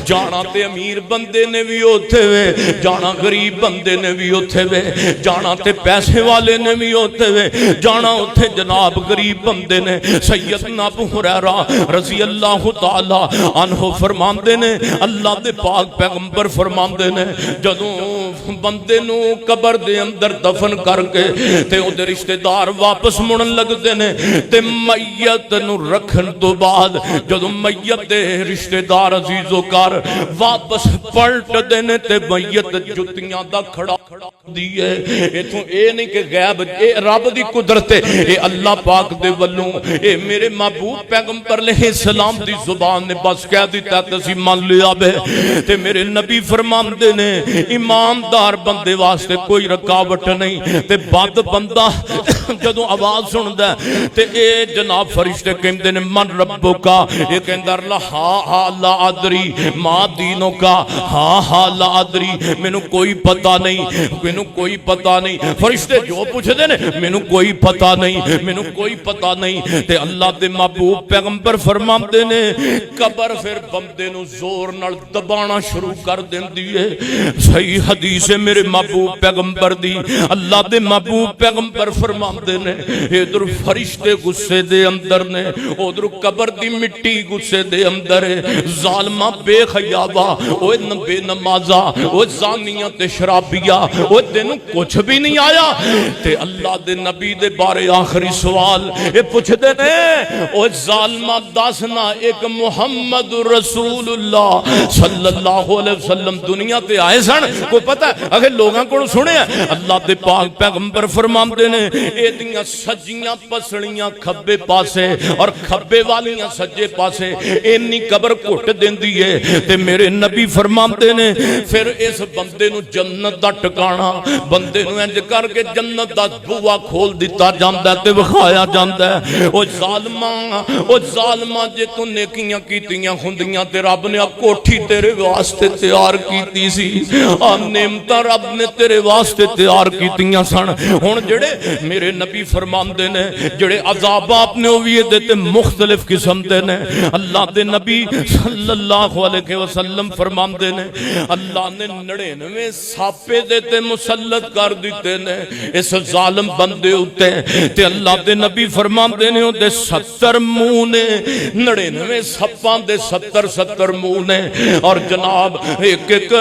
جانا تے امیر بندے نے بھی اوتھے وے، جانا غریب بندے نے بھی اوتھے وے، جانا تے پیسے والے نے بھی اوتھے وے، جانا اوتھے جناب غریب بندے نے۔ سیدنا ابو ہریرہ رضی اللہ تعالی عنہ فرماندے نے، اللہ دے پاک پیغمبر فرماندے نے، جدوں بندے نو قبر دے اندر دفن کر کے تے او دے رشتہ دار واپس مڑن لگدے نے تے میت نو رکھن تو بعد جدوں میت دے رشتہ دار عزیزو کار واپس پلٹ دے نے تے میت جتیاں دا کھڑا دیئے۔ ایتھوں اے نہیں کہ غیب، اے رب دی قدرت ہے، اے اللہ پاک دے ولوں، اے میرے محبوب پیغمبر علیہ السلام دی زبان نے بس کہہ دیتا تے اسی مان لیا بے۔ تے میرے نبی فرماندے نے ایماندار بندے واسطے کوئی رکاوٹ نہیں، تے بد بندہ جدوں آواز سندا ہے تے اے جناب فرشتے کہندے نے من ربو کا، یہ کہندا اللہ ہاں لا ادری ما دینوں کا، ہاں لا ادری مینوں کوئی پتہ نہیں، مینوں کوئی پتہ نہیں۔ فرشتے جو پوچھدے نے مینوں کوئی پتہ نہیں، مینوں کوئی پتہ نہیں۔ تے اللہ دے محبوب پیغمبر فرماندے نے قبر پھر بندے نو زور نال دبانا شروع کر دیندی ہے۔ صحیح حدیث ہے میرے محبوب پیغمبر دی، اللہ دے محبوب پیغمبر فرماندے نے ادھر فرشتے غصے دے اندر نے، ادھر قبر دی مٹی غصے دے اندر ہے۔ ظالمہ بے خیابہ، اوے بے نمازہ، اوے زانیہ تے شرابیہ، اوے تینوں کچھ بھی نہیں آیا۔ تے اللہ دے نبی دے بارے آخری سوال اے پوچھ دے نے، اوے ظالمہ دسنا ایک محمد رسول اللہ صلی اللہ علیہ وسلم دنیا تے آئے سن، کو پتہ ہے اگر لوگاں کو سنے ہیں؟ اللہ دے پاک پیغمبر فرماندے نے اے دیاں سجیاں پسڑیاں کھبے پاسے اور کھبے والیاں سجے پاسے اینی قبر گھٹ دیندی ہے۔ تے میرے نبی فرماندے نے پھر اس بندے نو جنت دا ٹکانا بندے نو انج کر کے جنت دا بوا کھول دیتا جاندا ہے تے وکھایا جاندا ہے۔ او ظالماں جے تو نیکیاں کیتیاں ہوندیاں تے رب نے کوٹھی تیرے واسطے تیار کیتی سی، نعمتاں رب نے تیرے واسطے تیار کیتیاں سن۔ ہن جڑے میرے نبی فرماندے نے جڑے عذاب آپ نے ہوئے دیتے مختلف قسم دے نے، اللہ دے نبی صلی اللہ علیہ وسلم فرماندے نے اللہ نے 99 ساپے دیتے مسلط کر دیتے نے اس ظالم بندے ہوتے تے اللہ دے نبی فرماندے نے دے 70 منہ نے، 99 سپاں دے 70 منہ نے، اور جناب ایک ایک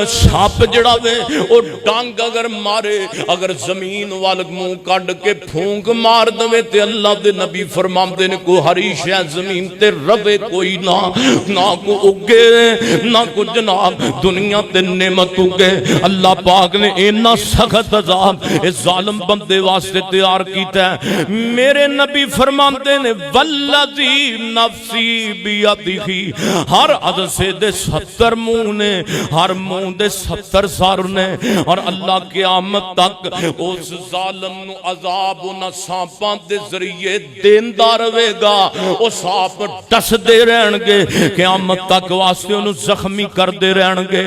ساپ جڑا وے او ڈانگ اگر مارے اگر زمین وال منہ کڈ کے پھونک مار دوے تے اللہ دے نبی فرماندے نے کو ہری شے زمین تے روے کوئی نہ کو اگے نہ کو جناب دنیا تے نعمت اگے۔ اللہ پاک نے اینا سخت عذاب اس ظالم بندے واسطے تیار کیتا ہے۔ میرے نبی فرماندے نے والذی نفسی بیدہی، ہر عدسے دے 70 منہ نے، ہر منہ دے 70 سار نے، اور اللہ قیامت تک اس ظالم نو عذاب نہ سانپاں دے ذریعے دیندہ رہے گا۔ وہ سانپ ڈس دے رہن گے قیامت تک واسطے انہوں زخمی کر دے رہن گے۔